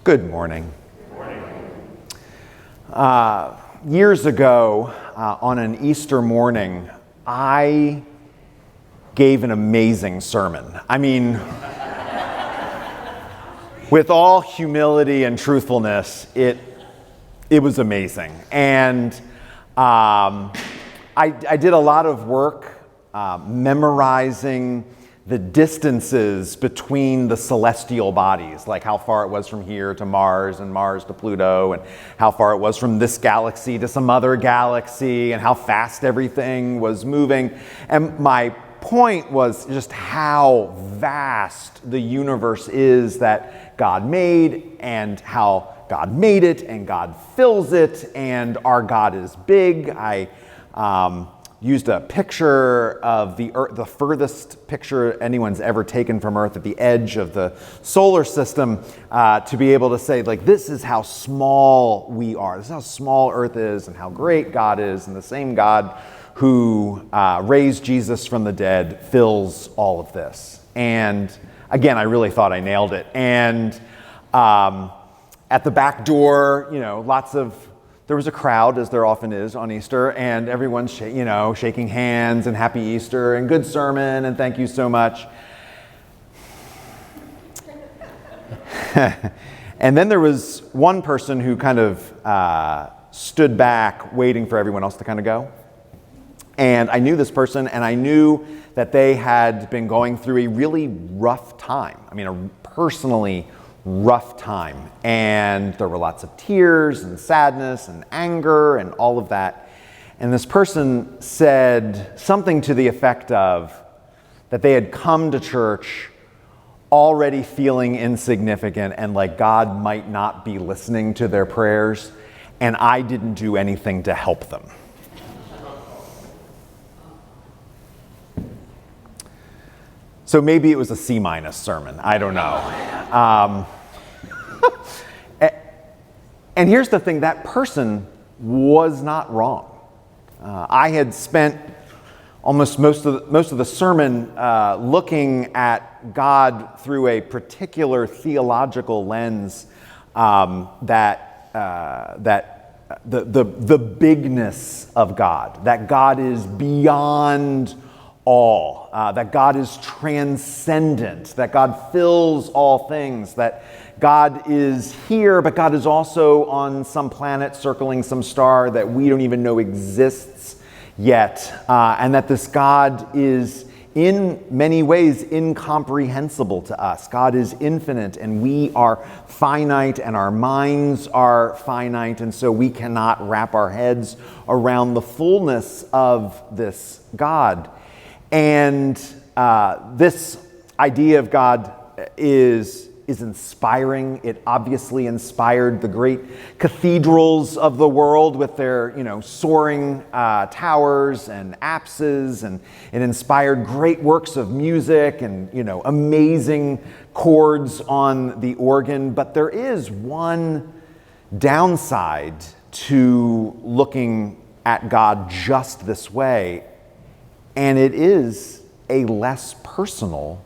Good morning. Years ago, on an Easter morning, I gave an amazing sermon. I mean, with all humility and truthfulness, it was amazing. And I did a lot of work memorizing the distances between the celestial bodies, like how far it was from here to Mars and Mars to Pluto, and how far it was from this galaxy to some other galaxy, and how fast everything was moving. And my point was just how vast the universe is that God made, and how God made it, and God fills it, and our God is big. I used a picture of the Earth, the furthest picture anyone's ever taken from Earth at the edge of the solar system, to be able to say, like, this is how small we are. This is how small Earth is and how great God is. And the same God who raised Jesus from the dead fills all of this. And again, I really thought I nailed it. And at the back door, there was a crowd, as there often is on Easter, and everyone's shaking hands and happy Easter and good sermon and thank you so much. And then there was one person who kind of stood back waiting for everyone else to kind of go. And I knew this person, and I knew that they had been going through a really rough time. I mean, a personally rough time, and there were lots of tears and sadness and anger and all of that. And this person said something to the effect of that they had come to church already feeling insignificant and like God might not be listening to their prayers, and I didn't do anything to help them. So maybe it was a C- sermon. I don't know. And here's the thing, that person was not wrong. I had spent almost most of the sermon looking at God through a particular theological lens, that the bigness of God, that God is beyond all, that God is transcendent, that God fills all things, that God is here, but God is also on some planet circling some star that we don't even know exists yet, and that this God is in many ways incomprehensible to us. God is infinite, and we are finite, and our minds are finite, and so we cannot wrap our heads around the fullness of this God. And this idea of God is inspiring. It obviously inspired the great cathedrals of the world with their, soaring towers and apses, and it inspired great works of music and, amazing chords on the organ. But there is one downside to looking at God just this way, and it is a less personal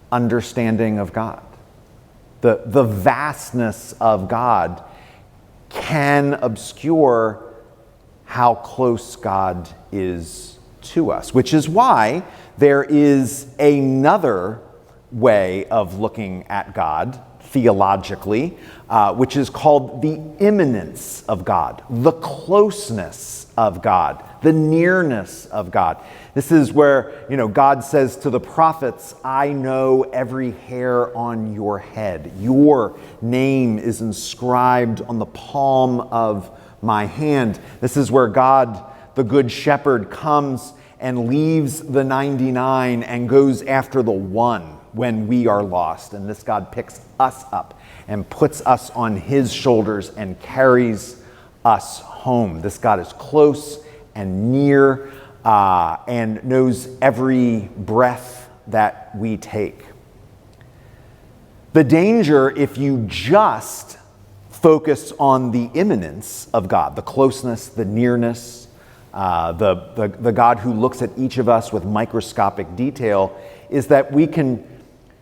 understanding of God. The vastness of God can obscure how close God is to us, which is why there is another way of looking at God theologically, which is called the immanence of God, the closeness of God, the nearness of God. This is where, God says to the prophets, I know every hair on your head. Your name is inscribed on the palm of my hand. This is where God, the good shepherd, comes and leaves the 99 and goes after the one when we are lost. And this God picks us up and puts us on his shoulders and carries us home. This God is close and near, and knows every breath that we take. The danger, if you just focus on the immanence of God, the closeness, the nearness, the God who looks at each of us with microscopic detail, is that we can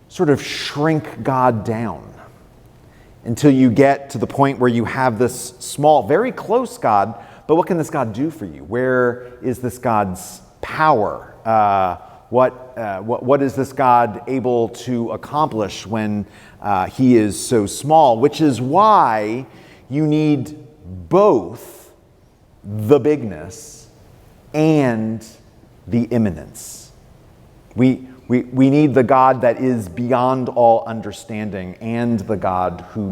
sort of shrink God down until you get to the point where you have this small, very close God. But what can this God do for you? Where is this God's power? What is this God able to accomplish when he is so small? Which is why you need both the bigness and the immanence. We need the God that is beyond all understanding and the God who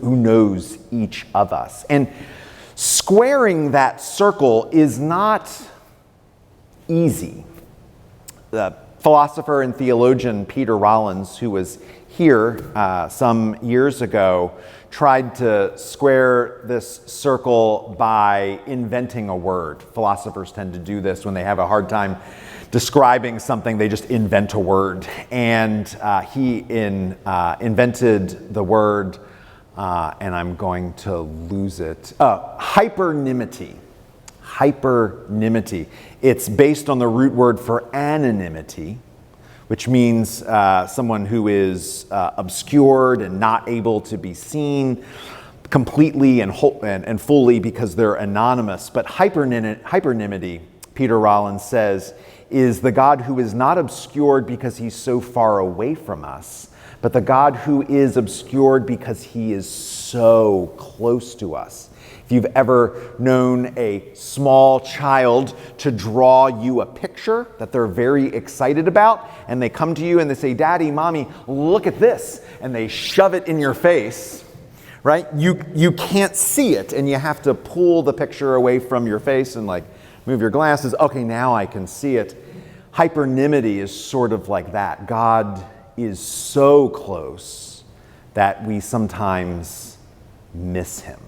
knows each of us. And squaring that circle is not easy. The philosopher and theologian Peter Rollins, who was here some years ago, tried to square this circle by inventing a word. Philosophers tend to do this when they have a hard time describing something. They just invent a word. And he invented the word, and I'm going to lose it, hypernymity. Hypernymity. It's based on the root word for anonymity, which means someone who is obscured and not able to be seen completely and fully because they're anonymous. But hypernymity, Peter Rollins says, is the God who is not obscured because he's so far away from us, but the God who is obscured because he is so close to us. If you've ever known a small child to draw you a picture that they're very excited about, and they come to you and they say, "Daddy, Mommy, look at this," and they shove it in your face, right? You can't see it, and you have to pull the picture away from your face and move your glasses. Okay, now I can see it. Hypernymity is sort of like that. God is so close that we sometimes miss him.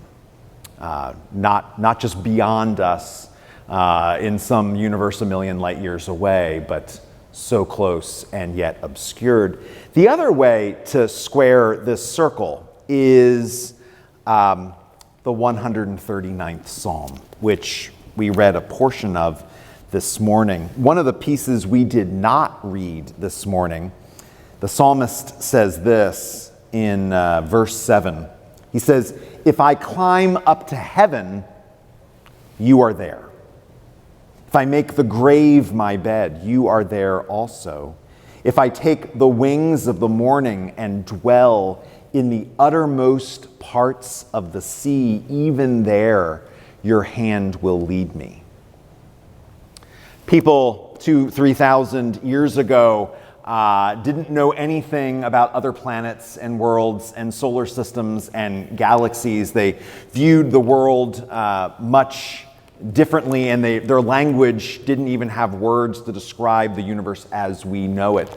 Not just beyond us in some universe a million light years away, but so close and yet obscured. The other way to square this circle is the 139th Psalm, which we read a portion of this morning. One of the pieces we did not read this morning, the psalmist says this in verse 7. He says, "If I climb up to heaven, you are there. If I make the grave my bed, you are there also. If I take the wings of the morning and dwell in the uttermost parts of the sea, even there your hand will lead me." People 2,000-3,000 years ago didn't know anything about other planets and worlds and solar systems and galaxies. They viewed the world much differently, and their language didn't even have words to describe the universe as we know it.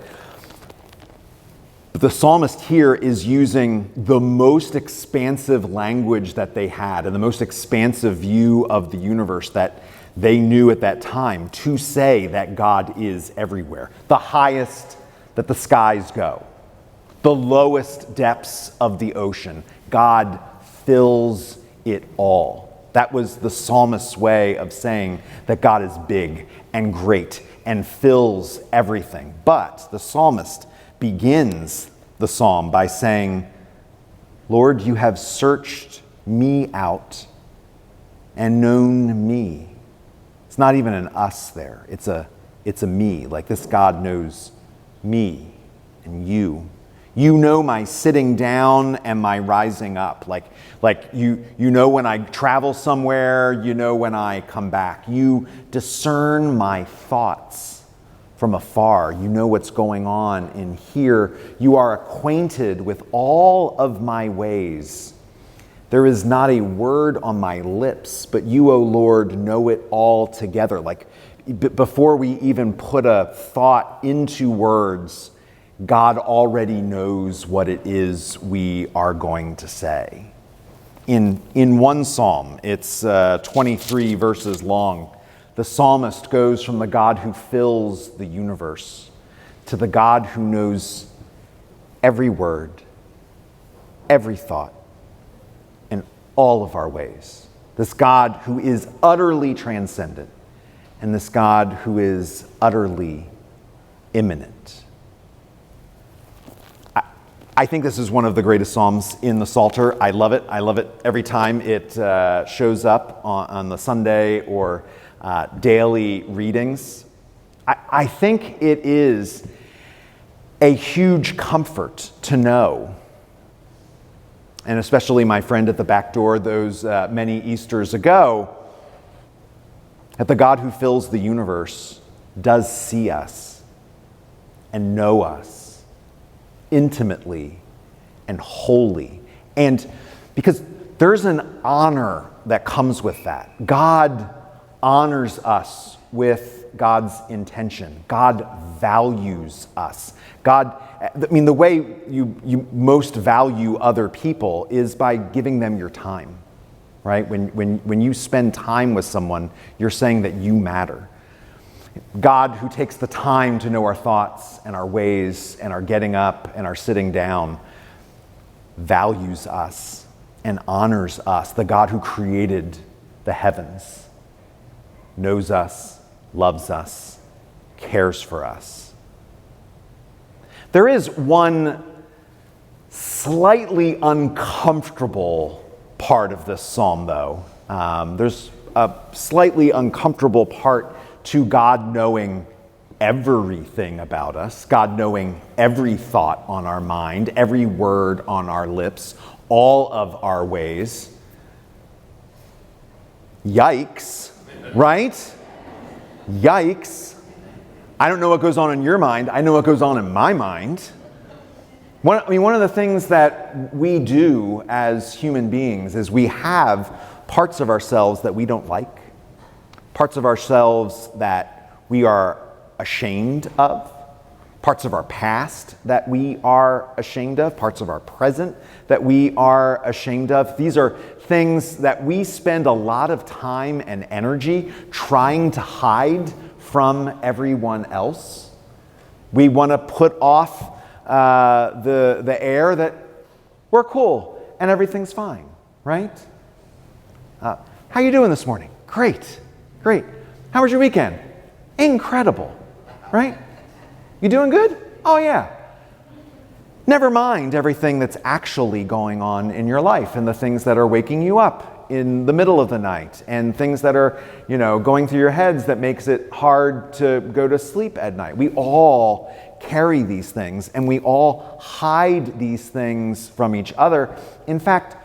But the psalmist here is using the most expansive language that they had and the most expansive view of the universe that they knew at that time to say that God is everywhere. The highest that the skies go, the lowest depths of the ocean, God fills it all. That was the psalmist's way of saying that God is big and great and fills everything. But the psalmist begins the psalm by saying, "Lord, you have searched me out and known me." It's not even an us there. It's a me. Like this God knows me and you. You know my sitting down and my rising up. Like you know when I travel somewhere, you know when I come back. You discern my thoughts from afar. You know what's going on in here. You are acquainted with all of my ways. There is not a word on my lips, but you, O Lord, know it all together. Like before we even put a thought into words, God already knows what it is we are going to say. In one psalm, it's 23 verses long, the psalmist goes from the God who fills the universe to the God who knows every word, every thought, and all of our ways. This God who is utterly transcendent, and this God who is utterly immanent. I think this is one of the greatest psalms in the Psalter. I love it. I love it every time it shows up on the Sunday or daily readings. I think it is a huge comfort to know, and especially my friend at the back door those many Easters ago, that the God who fills the universe does see us and know us intimately and wholly. And because there's an honor that comes with that. God honors us with God's intention. God values us. The way you most value other people is by giving them your time, right? When you spend time with someone, you're saying that you matter. God, who takes the time to know our thoughts and our ways and our getting up and our sitting down, values us and honors us. The God who created the heavens knows us, loves us, cares for us. There is one slightly uncomfortable part of this psalm, though. There's a slightly uncomfortable part to God knowing everything about us, God knowing every thought on our mind, every word on our lips, all of our ways. Yikes, right? Yikes. I don't know what goes on in your mind. I know what goes on in my mind. One of the things that we do as human beings is we have parts of ourselves that we don't like, parts of ourselves that we are ashamed of, parts of our past that we are ashamed of, parts of our present that we are ashamed of. These are things that we spend a lot of time and energy trying to hide from everyone else. We want to put off the air that we're cool and everything's fine, right? How you doing this morning? Great. How was your weekend? Incredible, right? You doing good? Oh yeah. Never mind everything that's actually going on in your life and the things that are waking you up in the middle of the night and things that are, going through your heads that makes it hard to go to sleep at night. We all carry these things and we all hide these things from each other. In fact,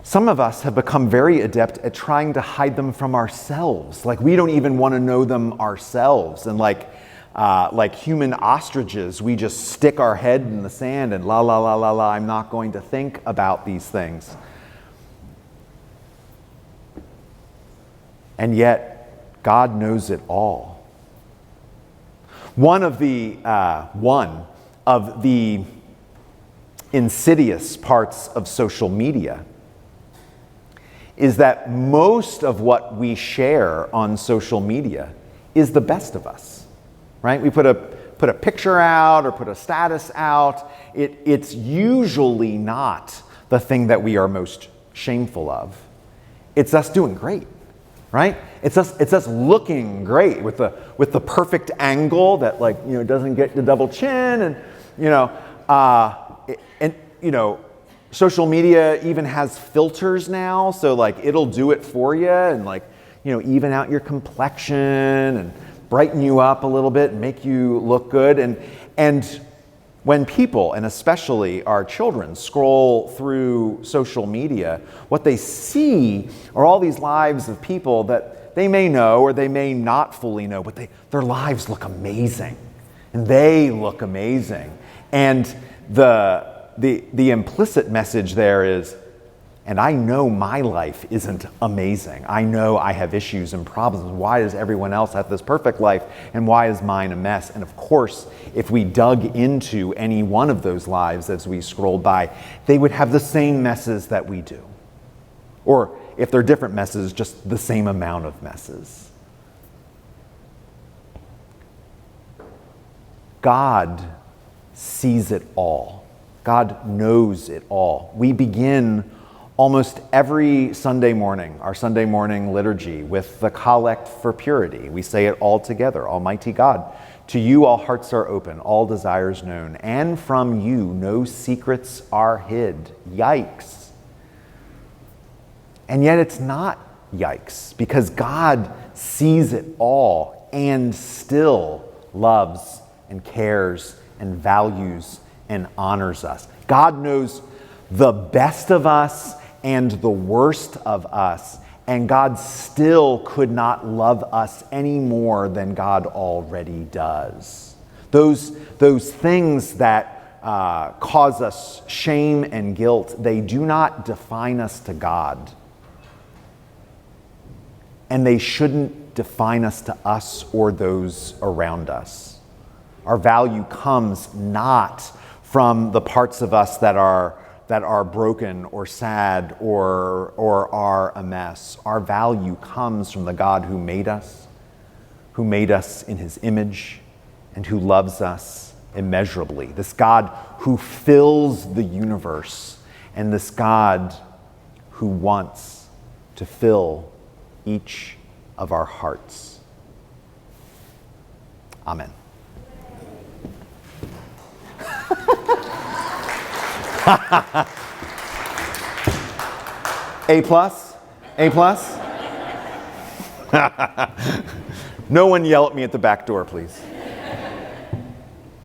some of us have become very adept at trying to hide them from ourselves. Like we don't even want to know them ourselves. And like human ostriches, we just stick our head in the sand and la, I'm not going to think about these things. And yet, God knows it all. One of the insidious parts of social media is that most of what we share on social media is the best of us, right? We put a picture out or put a status out. It's usually not the thing that we are most shameful of. It's us doing great, right? It's us looking great with the perfect angle that doesn't get the double chin and social media even has filters now, so it'll do it for you and even out your complexion and brighten you up a little bit and make you look good. And when people, and especially our children, scroll through social media, what they see are all these lives of people that they may know or they may not fully know, but their lives look amazing and they look amazing. And the implicit message there is, and I know my life isn't amazing. I know I have issues and problems. Why does everyone else have this perfect life and why is mine a mess? And of course, if we dug into any one of those lives as we scrolled by, they would have the same messes that we do. Or if they're different messes, just the same amount of messes. God sees it all. God knows it all. We begin almost every Sunday morning, our Sunday morning liturgy, with the collect for purity. We say it all together. Almighty God, To you all hearts are open, all desires known, and from you no secrets are hid. Yikes. And yet it's not yikes, because God sees it all and still loves and cares and values and honors us. God knows the best of us and the worst of us, and God still could not love us any more than God already does. Those things that cause us shame and guilt, they do not define us to God. And they shouldn't define us to us or those around us. Our value comes not from the parts of us that are broken or sad or are a mess. Our value comes from the God who made us in his image, and who loves us immeasurably. This God who fills the universe, and this God who wants to fill each of our hearts. Amen. A plus? A plus? No one yell at me at the back door, please.